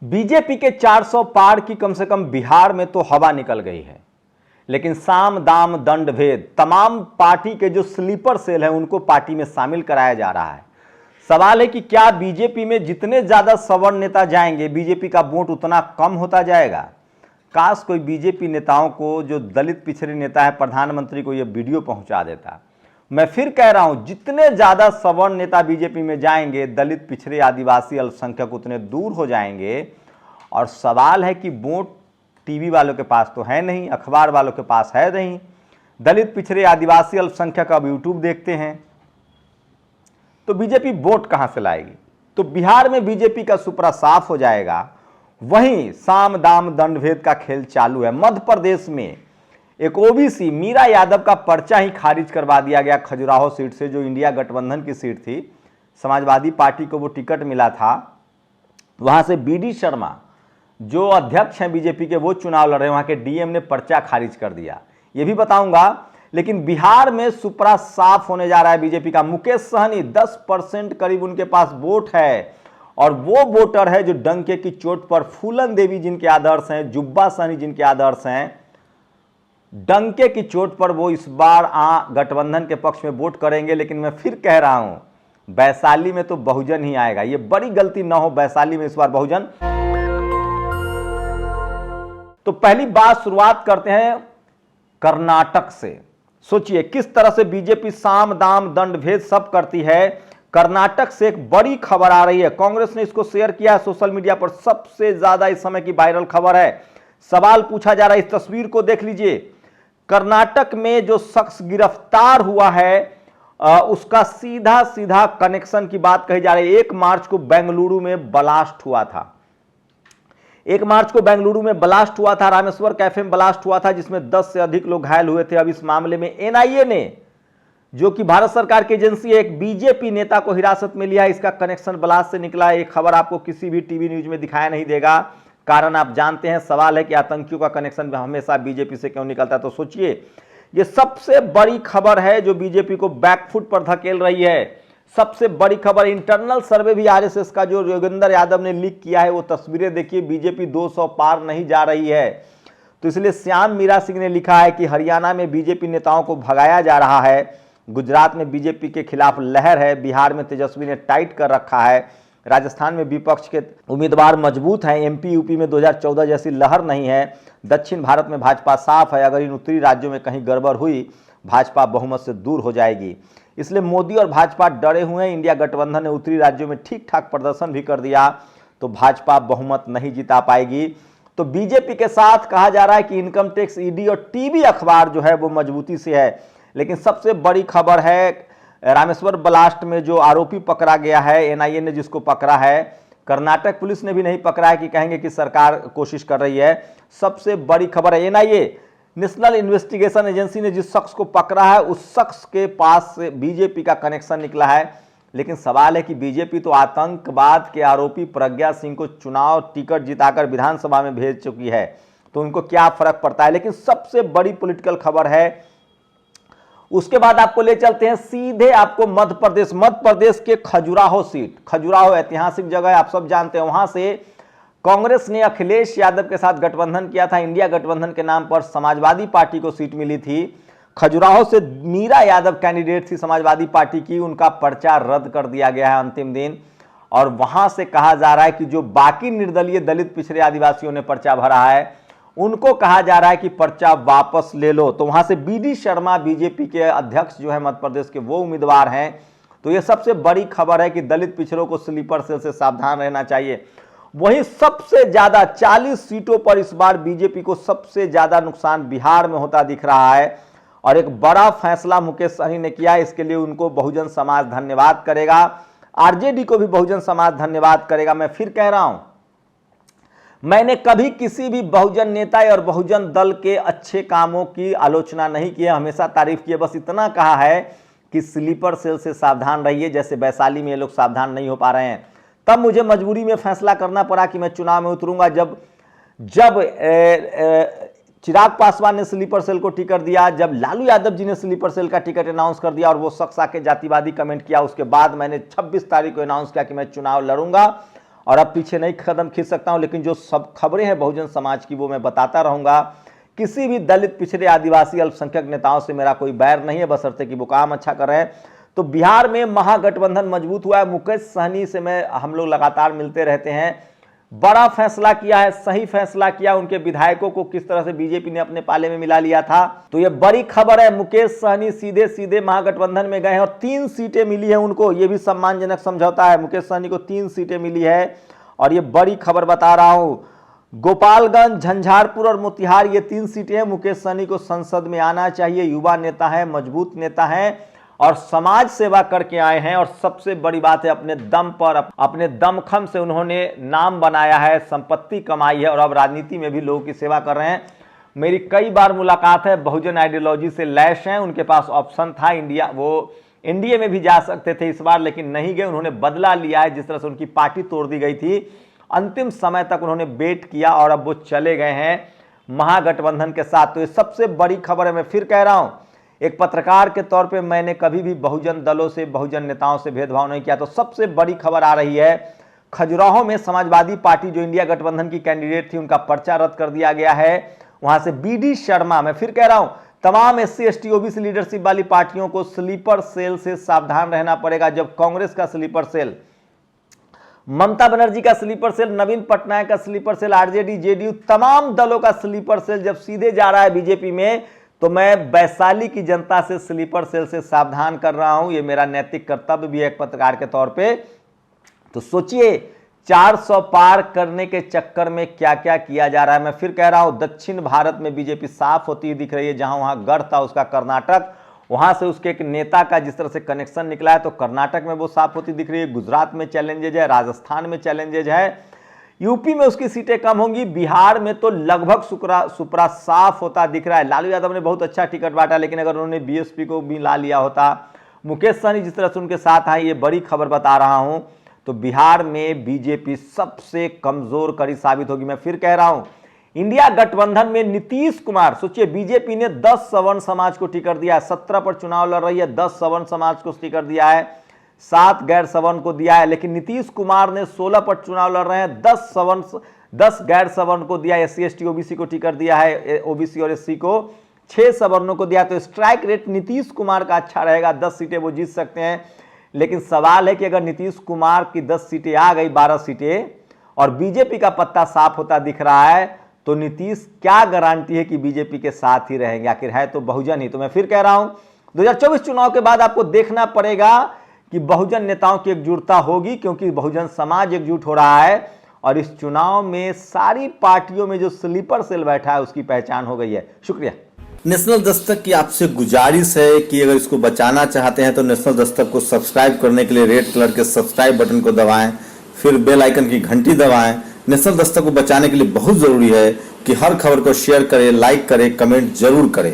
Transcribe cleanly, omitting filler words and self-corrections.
BJP के 400 पार की कम से कम बिहार में तो हवा निकल गई है, लेकिन साम दाम दंड भेद तमाम पार्टी के जो स्लीपर सेल हैं उनको पार्टी में शामिल कराया जा रहा है। सवाल है कि क्या बीजेपी में जितने ज्यादा सवर्ण नेता जाएंगे बीजेपी का वोट उतना कम होता जाएगा। काश कोई बीजेपी नेताओं को, जो दलित पिछड़े नेता है, प्रधानमंत्री को यह वीडियो पहुंचा देता। मैं फिर कह रहा हूं, जितने ज्यादा सवर्ण नेता बीजेपी में जाएंगे दलित पिछड़े आदिवासी अल्पसंख्यक उतने दूर हो जाएंगे। और सवाल है कि वोट टीवी वालों के पास तो है नहीं, अखबार वालों के पास है नहीं। दलित पिछड़े आदिवासी अल्पसंख्यक अब यूट्यूब देखते हैं, तो बीजेपी वोट कहां से लाएगी। तो बिहार में बीजेपी का सुपरा साफ हो जाएगा। वहीं साम दाम दंड भेद का खेल चालू है। मध्य प्रदेश में एक ओबीसी मीरा यादव का पर्चा ही खारिज करवा दिया गया खजुराहो सीट से, जो इंडिया गठबंधन की सीट थी। समाजवादी पार्टी को वो टिकट मिला था, वहां से बीडी शर्मा जो अध्यक्ष हैं बीजेपी के, वो चुनाव लड़ रहे हैं, वहां के डीएम ने पर्चा खारिज कर दिया, ये भी बताऊंगा। लेकिन बिहार में सुपरा साफ होने जा रहा है बीजेपी का। मुकेश सहनी 10% करीब उनके पास वोट है, और वो वोटर है जो डंके की चोट पर फूलन देवी जिनके आदर्श हैं, जुब्बा सहनी जिनके आदर्श हैं, डंके की चोट पर वो इस बार गठबंधन के पक्ष में वोट करेंगे। लेकिन मैं फिर कह रहा हूं, वैशाली में तो बहुजन ही आएगा। ये बड़ी गलती ना हो वैशाली में इस बार बहुजन। तो पहली बात शुरुआत करते हैं कर्नाटक से। सोचिए किस तरह से बीजेपी साम दाम दंड भेद सब करती है। कर्नाटक से एक बड़ी खबर आ रही है, कांग्रेस ने इसको शेयर किया है सोशल मीडिया पर। सबसे ज्यादा इस समय की वायरल खबर है। सवाल पूछा जा रहा है, इस तस्वीर को देख लीजिए। कर्नाटक में जो शख्स गिरफ्तार हुआ है उसका सीधा सीधा कनेक्शन की बात कही जा रही है। 1 मार्च को बेंगलुरु में ब्लास्ट हुआ था। 1 मार्च को बेंगलुरु में ब्लास्ट हुआ था, रामेश्वर कैफे में ब्लास्ट हुआ था, जिसमें 10 से अधिक लोग घायल हुए थे। अब इस मामले में एनआईए ने, जो कि भारत सरकार की एजेंसी है, एक बीजेपी नेता को हिरासत में लिया। इसका कनेक्शन ब्लास्ट से निकला है। ये खबर आपको किसी भी टीवी न्यूज में दिखाया नहीं देगा, कारण आप जानते हैं। सवाल है कि आतंकियों का कनेक्शन हमेशा बीजेपी से क्यों निकलता है। तो सोचिए, ये सबसे बड़ी खबर है जो बीजेपी को बैकफुट पर धकेल रही है। सबसे बड़ी खबर, इंटरनल सर्वे भी आरएसएस का जो योगेंद्र यादव ने लीक किया है, वो तस्वीरें देखिए, बीजेपी 200 पार नहीं जा रही है। तो इसलिए श्याम मीरा सिंह ने लिखा है कि हरियाणा में बीजेपी नेताओं को भगाया जा रहा है, गुजरात में बीजेपी के खिलाफ लहर है, बिहार में तेजस्वी ने टाइट कर रखा है, राजस्थान में विपक्ष के उम्मीदवार मजबूत हैं, एमपी यूपी में 2014 जैसी लहर नहीं है, दक्षिण भारत में भाजपा साफ है, अगर इन उत्तरी राज्यों में कहीं गड़बड़ हुई भाजपा बहुमत से दूर हो जाएगी। इसलिए मोदी और भाजपा डरे हुए हैं। इंडिया गठबंधन ने उत्तरी राज्यों में ठीक ठाक प्रदर्शन भी कर दिया तो भाजपा बहुमत नहीं जिता पाएगी। तो बीजेपी के साथ कहा जा रहा है कि इनकम टैक्स, ईडी और टीवी अखबार जो है वो मजबूती से है। लेकिन सबसे बड़ी खबर है, रामेश्वर ब्लास्ट में जो आरोपी पकड़ा गया है, एनआईए ने जिसको पकड़ा है, कर्नाटक पुलिस ने भी नहीं पकड़ा है कि कहेंगे कि सरकार कोशिश कर रही है। सबसे बड़ी खबर है, एनआईए नेशनल इन्वेस्टिगेशन एजेंसी ने जिस शख्स को पकड़ा है उस शख्स के पास से बीजेपी का कनेक्शन निकला है। लेकिन सवाल है कि बीजेपी तो आतंकवाद के आरोपी प्रज्ञा सिंह को चुनाव टिकट जिताकर विधानसभा में भेज चुकी है, तो उनको क्या फर्क पड़ता है। लेकिन सबसे बड़ी पॉलिटिकल खबर है, उसके बाद आपको ले चलते हैं सीधे आपको मध्य प्रदेश के खजुराहो सीट। खजुराहो ऐतिहासिक जगह है, आप सब जानते हैं। वहां से कांग्रेस ने अखिलेश यादव के साथ गठबंधन किया था, इंडिया गठबंधन के नाम पर समाजवादी पार्टी को सीट मिली थी। खजुराहो से मीरा यादव कैंडिडेट थी समाजवादी पार्टी की, उनका पर्चा रद्द कर दिया गया है अंतिम दिन। और वहां से कहा जा रहा है कि जो बाकी निर्दलीय दलित पिछड़े आदिवासियों ने पर्चा भरा है उनको कहा जा रहा है कि पर्चा वापस ले लो। तो वहां से बीडी शर्मा बीजेपी के अध्यक्ष जो है मध्य प्रदेश के, वो उम्मीदवार हैं। तो ये सबसे बड़ी खबर है कि दलित पिछड़ों को स्लीपर सेल से सावधान रहना चाहिए। वहीं सबसे ज्यादा 40 सीटों पर इस बार बीजेपी को सबसे ज्यादा नुकसान बिहार में होता दिख रहा है। और एक बड़ा फैसला मुकेश सहनी ने किया है, इसके लिए उनको बहुजन समाज धन्यवाद करेगा, आरजेडी को भी बहुजन समाज धन्यवाद करेगा। मैं फिर कह रहा हूं, मैंने कभी किसी भी बहुजन नेता और बहुजन दल के अच्छे कामों की आलोचना नहीं की है, हमेशा तारीफ की है। बस इतना कहा है कि स्लीपर सेल से सावधान रहिए। जैसे वैशाली में ये लोग सावधान नहीं हो पा रहे हैं, तब मुझे मजबूरी में फैसला करना पड़ा कि मैं चुनाव में उतरूंगा। जब चिराग पासवान ने स्लीपर सेल को टिकट दिया, जब लालू यादव जी ने स्लीपर सेल का टिकट अनाउंस कर दिया और वो शख्स आके जातिवादी कमेंट किया, उसके बाद मैंने 26 तारीख को अनाउंस किया कि मैं चुनाव लड़ूंगा। और अब पीछे नहीं कदम खींच सकता हूं, लेकिन जो सब खबरें हैं बहुजन समाज की वो मैं बताता रहूंगा। किसी भी दलित, पिछड़े, आदिवासी, अल्पसंख्यक नेताओं से मेरा कोई बैर नहीं है, बशर्ते कि वो काम अच्छा कर रहे हैं। तो बिहार में महागठबंधन मजबूत हुआ है। मुकेश सहनी से हम लोग लगातार मिलते रहते हैं। बड़ा फैसला किया है, सही फैसला किया। उनके विधायकों को किस तरह से बीजेपी ने अपने पाले में मिला लिया था, तो ये बड़ी खबर है। मुकेश सहनी सीधे सीधे महागठबंधन में गए हैं और 3 सीटें मिली है उनको। ये भी सम्मानजनक समझौता है। मुकेश सहनी को 3 सीटें मिली है और ये बड़ी खबर बता रहा हूं। गोपालगंज, झंझारपुर और मोतिहार, ये 3 सीटें हैं। मुकेश सहनी को संसद में आना चाहिए। युवा नेता है, मजबूत नेता है और समाज सेवा करके आए हैं। और सबसे बड़ी बात है, अपने दम पर, अपने दमखम से उन्होंने नाम बनाया है, संपत्ति कमाई है और अब राजनीति में भी लोगों की सेवा कर रहे हैं। मेरी कई बार मुलाकात है, बहुजन आइडियोलॉजी से लैश हैं। उनके पास ऑप्शन था वो एनडीए में भी जा सकते थे इस बार, लेकिन नहीं गए। उन्होंने बदला लिया है। जिस तरह से उनकी पार्टी तोड़ दी गई थी, अंतिम समय तक उन्होंने वेट किया और अब वो चले गए हैं महागठबंधन के साथ। तो ये सबसे बड़ी खबर है। मैं फिर कह रहा हूं, एक पत्रकार के तौर पे मैंने कभी भी बहुजन दलों से, बहुजन नेताओं से भेदभाव नहीं किया। तो सबसे बड़ी खबर आ रही है, खजुराहो में समाजवादी पार्टी जो इंडिया गठबंधन की कैंडिडेट थी, उनका पर्चा रद्द कर दिया गया है। वहां से बीडी शर्मा, मैं फिर कह रहा हूं, तमाम SC ST OBC लीडरशिप वाली पार्टियों को स्लीपर सेल से सावधान रहना पड़ेगा। जब कांग्रेस का स्लीपर सेल, ममता बनर्जी का स्लीपर सेल, नवीन पटनायक का स्लीपर सेल, RJD JDU, तमाम दलों का स्लीपर सेल जब सीधे जा रहा है बीजेपी में, तो मैं वैशाली की जनता से स्लीपर सेल से सावधान कर रहा हूं। यह मेरा नैतिक कर्तव्य भी है एक पत्रकार के तौर पे। तो सोचिए, 400 पार करने के चक्कर में क्या क्या किया जा रहा है। मैं फिर कह रहा हूं, दक्षिण भारत में बीजेपी साफ होती दिख रही है। जहां वहां गढ़ था उसका कर्नाटक, वहां से उसके एक नेता का जिस तरह से कनेक्शन निकला है, तो कर्नाटक में वो साफ होती दिख रही है। गुजरात में चैलेंजेज है, राजस्थान में चैलेंजेज है, यूपी में उसकी सीटें कम होंगी। बिहार में तो लगभग सुपरा साफ होता दिख रहा है। लालू यादव ने बहुत अच्छा टिकट बांटा, लेकिन अगर उन्होंने बीएसपी को भी ला लिया होता, मुकेश सहनी जिस तरह से उनके साथ आए, ये बड़ी खबर बता रहा हूं, तो बिहार में बीजेपी सबसे कमजोर कड़ी साबित होगी। मैं फिर कह रहा हूं, इंडिया गठबंधन में नीतीश कुमार, सोचिए बीजेपी ने 10 सवर्ण समाज को टिकट दिया है, 17 पर चुनाव लड़ रही है, 10 सवर्ण समाज को टिकट दिया है, 7 गैर सवर्ण को दिया है। लेकिन नीतीश कुमार ने 16 पर चुनाव लड़ रहे हैं, 10 गैर सवर्ण को दिया है, SC ST OBC को टिकट दिया है, OBC और SC को 6 सवर्णों को दिया। तो स्ट्राइक रेट नीतीश कुमार का अच्छा रहेगा, 10 सीटें वो जीत सकते हैं। लेकिन सवाल है कि अगर नीतीश कुमार की 10 सीटें आ गई, 12 सीटें, और बीजेपी का पत्ता साफ होता दिख रहा है, तो नीतीश क्या गारंटी है कि बीजेपी के साथ ही रहेंगे? आखिर है तो बहुजन ही। तो मैं फिर कह रहा हूं, 2024 चुनाव के बाद आपको देखना पड़ेगा कि बहुजन नेताओं की एकजुटता होगी, क्योंकि बहुजन समाज एकजुट हो रहा है और इस चुनाव में सारी पार्टियों में जो स्लीपर सेल बैठा है उसकी पहचान हो गई है। शुक्रिया। नेशनल दस्तक की आपसे गुजारिश है कि अगर इसको बचाना चाहते हैं तो नेशनल दस्तक को सब्सक्राइब करने के लिए रेड कलर के सब्सक्राइब बटन को दबाएं, फिर बेल आइकन की घंटी दबाएं। नेशनल दस्तक को बचाने के लिए बहुत जरूरी है कि हर खबर को शेयर करें, लाइक करें, कमेंट जरूर करें।